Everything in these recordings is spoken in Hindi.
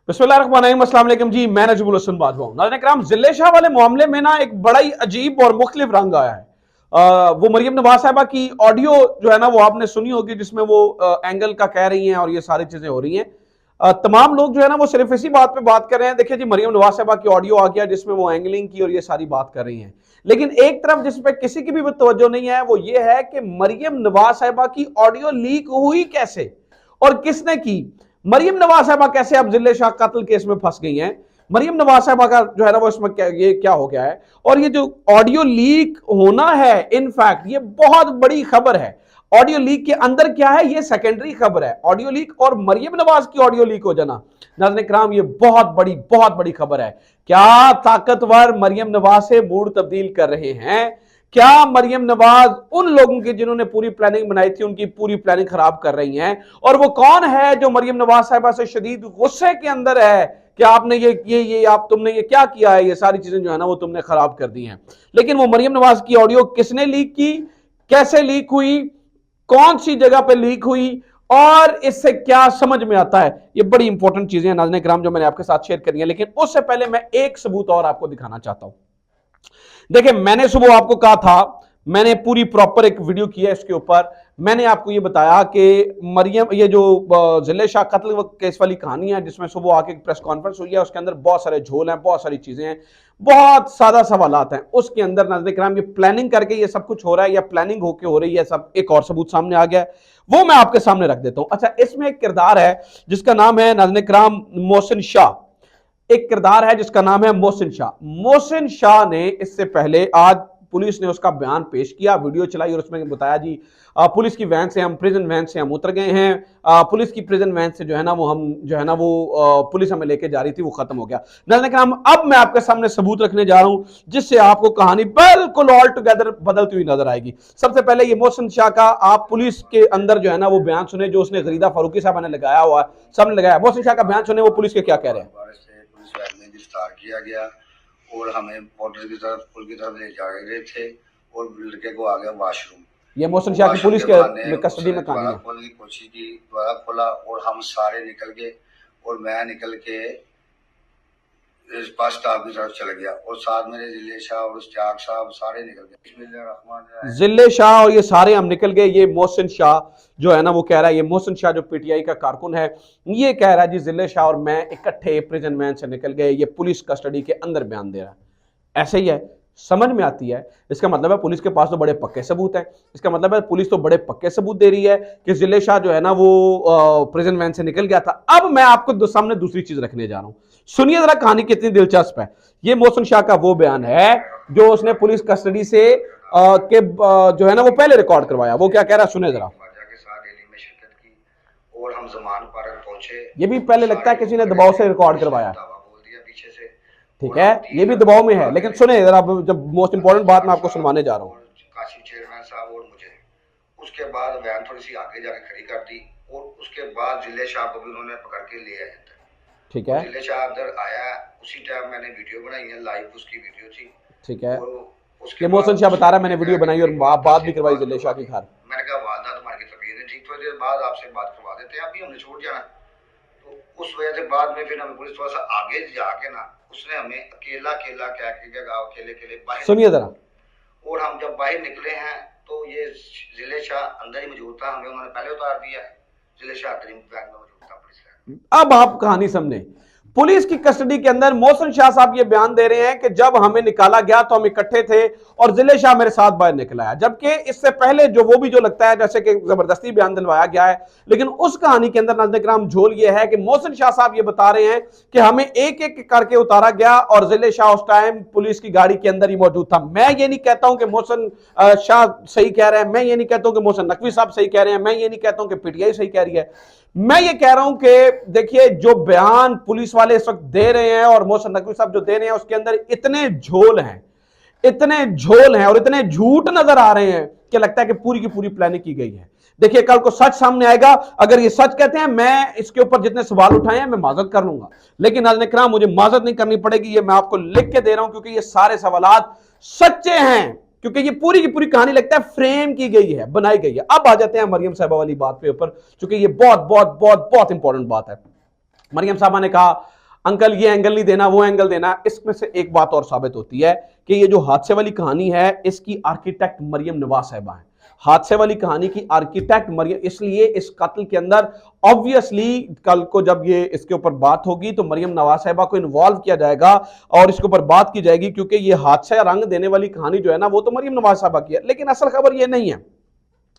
बिस्मिल्लाहिर्रहमानिर्रहीम, अस्सलाम वालेकुम जी। मैं नजीबुल हसन बाजवा हूं। नाज़रीन किराम, जिले शाह वाले मामले में ना एक बड़ा ही अजीब और मुख्तलिफ रंग आया है। वो मरियम नवाज साहिबा की ऑडियो जो है ना वो आपने सुनी होगी, जिसमें वो एंगल का कह रही हैं और ये सारी चीजें हो रही हैं। तमाम लोग जो है ना वो सिर्फ इसी बात पे बात कर रहे हैं। देखिए जी, मरियम नवाज साहिबा की ऑडियो आ गया जिसमें वो एंगलिंग की और ये सारी बात कर रही हैं, लेकिन एक तरफ जिस पे किसी की भी तवज्जो नहीं है वो ये है कि मरियम नवाज साहिबा की ऑडियो लीक हुई कैसे और किसने की। मरियम नवाज साहिबा कैसे अब जिले शाह कत्ल केस में फंस गई हैं। मरियम नवाज साहिबा का जो है ना वो इसमें ये क्या हो गया है, और ये जो ऑडियो लीक होना है, इनफैक्ट ये बहुत बड़ी खबर है। ऑडियो लीक के अंदर क्या है ये सेकेंडरी खबर है। ऑडियो लीक और मरियम नवाज की ऑडियो लीक हो जाना, नाज़रीन किराम, ये बहुत बड़ी खबर है। क्या ताकतवर मरियम नवाज से मूड तब्दील कर रहे हैं? क्या मरियम नवाज उन लोगों की जिन्होंने पूरी प्लानिंग बनाई थी उनकी पूरी प्लानिंग खराब कर रही हैं? और वो कौन है जो मरियम नवाज साहिबा से शदीद गुस्से के अंदर है कि आपने तुमने ये क्या किया है, ये सारी चीजें जो है ना वो तुमने खराब कर दी हैं। लेकिन वो मरियम नवाज की ऑडियो किसने लीक की, कैसे लीक हुई, कौन सी जगह पे लीक हुई और इससे क्या समझ में आता है, ये बड़ी इंपॉर्टेंट चीजें हैं नाज़रीन किराम जो मैंने आपके साथ शेयर करी है। लेकिन उससे पहले मैं एक सबूत और आपको दिखाना चाहता हूं। देखिए, मैंने सुबह आपको कहा था, मैंने पूरी प्रॉपर एक वीडियो किया इसके ऊपर। मैंने आपको ये बताया कि मरियम, ये जो जिले शाह कत्ल केस वाली कहानी है जिसमें सुबह आके प्रेस कॉन्फ्रेंस हुई है, उसके अंदर बहुत सारे झोल हैं, बहुत सारी चीजें हैं, बहुत सादा सवालात हैं। उसके अंदर नाज़रीन किराम ये प्लानिंग करके ये सब कुछ हो रहा है या प्लानिंग होके हो रही है, सब एक और सबूत सामने आ गया है, वो मैं आपके सामने रख देता हूं। अच्छा, इसमें एक किरदार है जिसका नाम है नाज़रीन किराम मोहसिन शाह। एक किरदार है जिसका नाम है मोहसिन शाह। मोहसिन शाह ने इससे पहले आज पुलिस ने उसका बयान पेश किया, वीडियो चलाई और उसमें बताया जी पुलिस की वैन से हम, प्रिजन वैन से हम उतर गए हैं। पुलिस की प्रिजन वैन से जो है ना वो हम जो है ना वो पुलिस हमें लेके जा रही थी, वो खत्म हो गया। लेकिन अब मैं आपके सामने सबूत रखने जा रहा हूं जिससे आपको कहानी बिल्कुल ऑल टुगेदर बदलती हुई नजर आएगी। सबसे पहले ये मोहसिन शाह का आप पुलिस के अंदर जो है ना वो बयान सुने जो उसने गरीदा फारूकी साहब ने लगाया हुआ, सबने लगाया। मोहसिन शाह का बयान सुने, वो पुलिस के क्या कह रहे हैं। में गिरफ्तार किया गया और हमें बॉर्डर की तरफ, पुल की तरफ ले जा रहे थे और लड़के को आ गया वॉशरूम। ये मोहसिन शाह की पुलिस के कस्टडी में कहानी है। खोलने की कोशिश की, द्वारा खोला और हम सारे निकल गए और मैं निकल के बस स्टॉप की तरफ चला गया और साथ मेरे जिले शाह और इश्तियाक साहब सारे निकल गए। जिले शाह और ये सारे हम निकल गए। ये मोहसिन शाह जो है ना वो कह रहा है, ये मोहसिन शाह जो पीटीआई का कारकुन है, ये कह रहा है जी जिले शाह और मैं इकट्ठे प्रिजन वैन से निकल गए। ये पुलिस कस्टडी के अंदर बयान दे रहा है। ऐसे ही है, समझ में आती है। इसका मतलब है पुलिस के पास तो बड़े पक्के सबूत हैं। इसका मतलब है पुलिस तो बड़े पक्के सबूत दे रही है कि जिले शाह जो है ना वो प्रिजन वैन से निकल गया था। अब मैं आपको सामने दूसरी चीज रखने जा रहा हूं, सुनिए जरा कहानी कितनी दिलचस्प है। ये मोहसिन शाह का वो बयान है जो उसने पुलिस कस्टडी से के जो है ना वो पहले रिकॉर्ड करवाया। वो क्या कह रहा है, सुने जरा। और हम ज़मान पार्क पहुंचे। ये भी पहले लगता है किसी ने दबाव से रिकॉर्ड करवाया, ठीक है, ये भी दबाव में है, लेकिन सुने जरा, जब मोस्ट इंपॉर्टेंट बात मैं आपको सुनवाने जा रहा हूँ। काशी चेयरमैन साहब और मुझे, उसके बाद वैन थोड़ी सी आगे जाके खड़ी कर दी और उसके बाद जिले शाह को भी उन्होंने पकड़ के ले आए, ठीक है। जिले शाह अंदर आया, उसी टाइम मैंने वीडियो बनाई है, लाइव उसकी वीडियो थी, ठीक है। उसके मोहसिन शाह बता रहा है मैंने वीडियो बनाई और बात भी करवाई जिले शाह की घर। मैंने कहा वालदा तुम्हारी तबीयत है ठीक, थोड़ी देर बाद आपसे बात करवा देते हैं, अभी हमने छोड़ जाना। तो उस वजह से बाद में फिर हमें पुलिस थोड़ा सा आगे जाके ना उसने हमें अकेला अकेला क्या गाँव अकेले बाहर, सुनिए जरा। और हम जब बाहर निकले हैं तो ये जिले शाह अंदर ही मौजूद था, हमें उन्होंने पहले उतार दिया, जिले शाह अंदर ही वैन में मौजूद था पुलिस। अब आप कहानी समझे। पुलिस की कस्टडी के अंदर मोहसिन शाह साहब ये बयान दे रहे हैं कि जब हमें निकाला गया तो हम इकट्ठे थे और जिले शाह मेरे साथ बाहर निकला है, जबकि इससे पहले जो वो भी जो लगता है जैसे कि जबरदस्ती बयान दिलवाया गया है। लेकिन उस कहानी के अंदर नाज़रीन किराम झोल ये है कि मोहसिन शाह साहब ये बता रहे हैं कि हमें एक एक करके उतारा गया और जिले शाह उस टाइम पुलिस की गाड़ी के अंदर ही मौजूद था। मैं ये नहीं कहता हूं कि मोहसिन शाह सही कह रहे हैं, मैं ये नहीं कहता हूं कि मोहसिन नकवी साहब सही कह रहे हैं, मैं ये नहीं कहता हूं कि पीटीआई सही कह रही है। मैं ये कह रहा हूं कि देखिए जो बयान पुलिस वाले इस वक्त दे रहे हैं और मोहसिन नकवी साहब जो दे रहे हैं उसके अंदर इतने झोल हैं, इतने झोल हैं और इतने झूठ नजर आ रहे हैं कि लगता है कि पूरी की पूरी प्लानिंग की गई है। देखिए कल को सच सामने आएगा, अगर ये सच कहते हैं मैं इसके ऊपर जितने सवाल उठाए हैं मैं माजरत कर लूंगा, लेकिन नाज़रीन किराम मुझे माजरत नहीं करनी पड़ेगी, ये मैं आपको लिख के दे रहा हूं क्योंकि ये सारे सवालात सच्चे हैं, क्योंकि ये पूरी की पूरी कहानी लगता है फ्रेम की गई है, बनाई गई है। अब आ जाते हैं मरियम साहबा वाली बात पे ऊपर, क्योंकि ये बहुत बहुत बहुत बहुत इंपॉर्टेंट बात है। मरियम साहबा ने कहा अंकल ये एंगल नहीं देना, वो एंगल देना। इसमें से एक बात और साबित होती है कि ये जो हादसे वाली कहानी है इसकी आर्किटेक्ट मरियम नवाज साहिबा है। हादसे वाली कहानी की आर्किटेक्ट मरियम, इसलिए इस कत्ल के अंदर ऑब्वियसली कल को जब ये इसके ऊपर बात होगी तो मरियम नवाज साहिबा को इन्वॉल्व किया जाएगा और इसके ऊपर बात की जाएगी, क्योंकि ये हादसा रंग देने वाली कहानी जो है ना वो तो मरियम नवाज साहिबा की है। लेकिन असल खबर ये नहीं है,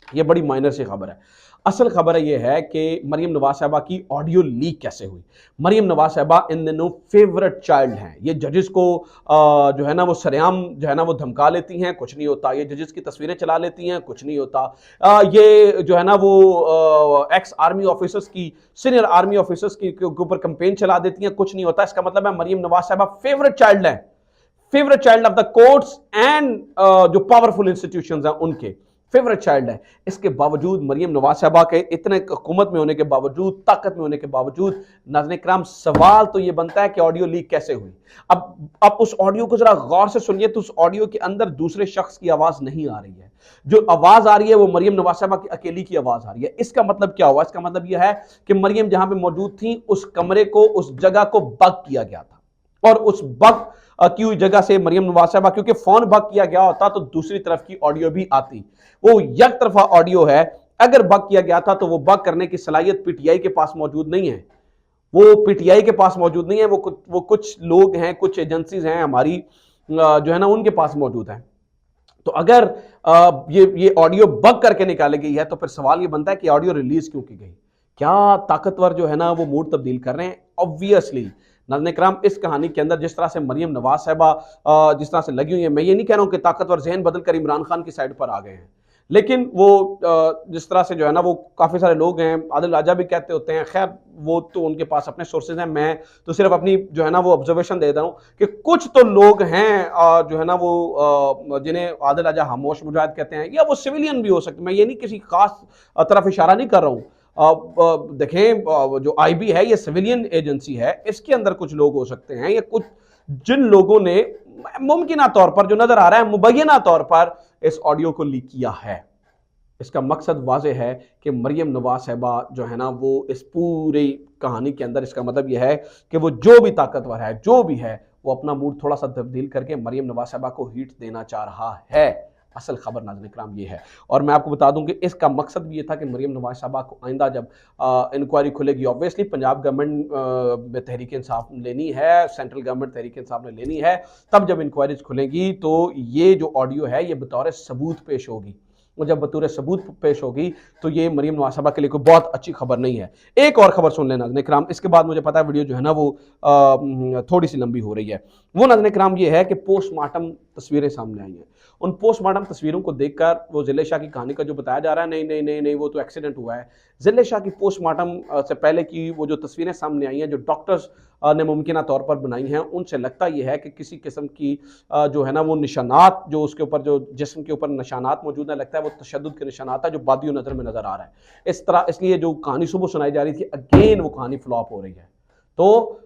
ये बड़ी माइनर सी खबर है। असल खबर ये है कि मरियम नवाज साहिबा की ऑडियो लीक कैसे हुई। मरियम नवाज साहिबा इन दिनों फेवरेट चाइल्ड हैं। ये जजेस को जो है ना वो सरेआम जो है ना वो धमका लेती हैं, कुछ नहीं होता। ये जजेस की तस्वीरें चला लेती हैं, कुछ नहीं होता। ये जो है ना वो एक्स आर्मी ऑफिसर्स की, सीनियर आर्मी ऑफिसर्स के ऊपर कंपेन चला देती हैं, कुछ नहीं होता। इसका मतलब है मरियम नवाज साहिबा फेवरेट चाइल्ड है, favourite child of the courts and जो पावरफुल इंस्टीट्यूशंस हैं उनके फेवरेट चाइल्ड है। इसके बावजूद मरियम नवाज साहिबा के इतने हुकूमत में होने के बावजूद, ताकत में होने के बावजूद, नाज़रीन किराम सवाल तो ये बनता है कि ऑडियो लीक कैसे हुई। अब उस ऑडियो को जरा गौर से सुनिए तो उस ऑडियो के अंदर दूसरे शख्स की आवाज नहीं आ रही है। जो आवाज आ रही है वो मरियम नवाज साहिबा की अकेली की आवाज आ रही है। इसका मतलब क्या हुआ? इसका मतलब यह है कि मरियम जहां पे मौजूद थी उस कमरे को, उस जगह को बग किया गया था और उस बग की हुई जगह से मरियम नवाज साहिबा, क्योंकि फोन बग किया गया होता तो दूसरी तरफ की ऑडियो भी आती। वो एक तरफा ऑडियो है, अगर बग किया गया था तो वो बग करने की सलाहियत पीटीआई के पास मौजूद नहीं है। वो पीटीआई के पास मौजूद नहीं है। वो कुछ लोग हैं, कुछ एजेंसीज हैं हमारी जो है ना उनके पास मौजूद है। तो अगर ये ऑडियो बग करके निकाली गई है तो फिर सवाल ये बनता है कि ऑडियो रिलीज क्यों की गई? क्या ताकतवर जो है ना वो मूड तब्दील कर रहे हैं? ऑब्वियसली नाज़रीन किराम इस कहानी के अंदर जिस तरह से मरियम नवाज साहिबा जिस तरह से लगी हुई है, मैं ये नहीं कह रहा हूं कि ताकतवर जहन बदल कर इमरान खान की साइड पर आ गए हैं, लेकिन वो जिस तरह से जो है ना वो काफ़ी सारे लोग हैं, आदिल राजा भी कहते होते हैं, खैर वो तो उनके पास अपने सोर्सेज हैं, मैं तो सिर्फ अपनी जो है ना वो ऑब्जर्वेशन दे रहा हूँ कि कुछ तो लोग हैं जो है ना वो जिन्हें आदिल राजा खामोश मुजाहिद कहते हैं, या वो सिविलियन भी हो सकते हैं। मैं ये नहीं किसी खास तरफ इशारा नहीं कर रहा हूँ। देखें जो आईबी है ये सिविलियन एजेंसी है, इसके अंदर कुछ लोग हो सकते हैं, या कुछ जिन लोगों ने मुमकिन तौर पर जो नजर आ रहा है मुबैना तौर पर इस ऑडियो को लीक किया है। इसका मकसद वाज़े है कि मरियम नवाज साहिबा जो है ना वो इस पूरी कहानी के अंदर, इसका मतलब यह है कि वो जो भी ताकतवर है, जो भी है, वो अपना मूड थोड़ा सा तब्दील करके मरियम नवाज साहिबा को हिट देना चाह रहा है। असल खबर नाज़रीन इकराम ये है। और मैं आपको बता दूं कि इसका मकसद भी ये था कि मरियम नवाज साहिबा को आइंदा जब इंक्वायरी खुलेगी, ऑब्वियसली पंजाब गवर्नमेंट में तहरीक इंसाफ लेनी है, सेंट्रल गवर्नमेंट तहरीक इंसाफ ने लेनी है, तब जब इंक्वायरीज खुलेंगी तो ये जो ऑडियो है ये बतौर सबूत पेश होगी। और जब बतौर सबूत पेश होगी तो ये मरियम नवाज साहिबा के लिए कोई बहुत अच्छी खबर नहीं है। एक और खबर सुन लेना नाज़रीन इकराम, इसके बाद मुझे पता है वीडियो जो है ना वो थोड़ी सी लंबी हो रही है। वो नाज़रीन इकराम ये है कि पोस्टमार्टम तस्वीरें सामने आई हैं। उन पोस्टमार्टम तस्वीरों को देखकर वो जिले शाह की कहानी का जो बताया जा रहा है, नहीं नहीं नहीं नहीं वो तो एक्सीडेंट हुआ है। जिले शाह की पोस्टमार्टम से पहले की वो जो तस्वीरें सामने आई हैं, जो डॉक्टर्स ने मुमकिन तौर पर बनाई हैं, उनसे लगता यह है कि किसी किस्म की जो है ना वो निशानात, जो उसके ऊपर जो जिस्म के ऊपर निशानात मौजूद है, लगता है वो तशद्दुद के निशानात है जो बादियों नज़र में नज़र आ रहा है। इस तरह इसलिए जो कहानी सुबह सुनाई जा रही थी, अगेन वो कहानी फ्लॉप हो रही है। तो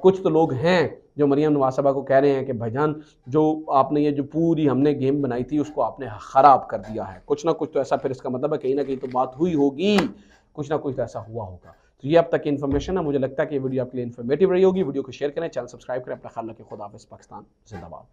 कुछ तो लोग हैं जो मरियम नवाज साहिबा को कह रहे हैं कि भाईजान जो आपने ये जो पूरी हमने गेम बनाई थी उसको आपने ख़राब कर दिया है। कुछ ना कुछ तो ऐसा, फिर इसका मतलब है कहीं ना कहीं तो बात हुई होगी, कुछ ना कुछ तो ऐसा हुआ होगा। तो ये अब तक की इन्फॉर्मेशन है। मुझे लगता है कि ये वीडियो आपके लिए इन्फॉर्मेटिव रही होगी। वीडियो को शेयर करें, चैनल सब्सक्राइब करें। अपना ख्याल रखें। खुदा हाफिज़। पाकिस्तान जिंदाबाद।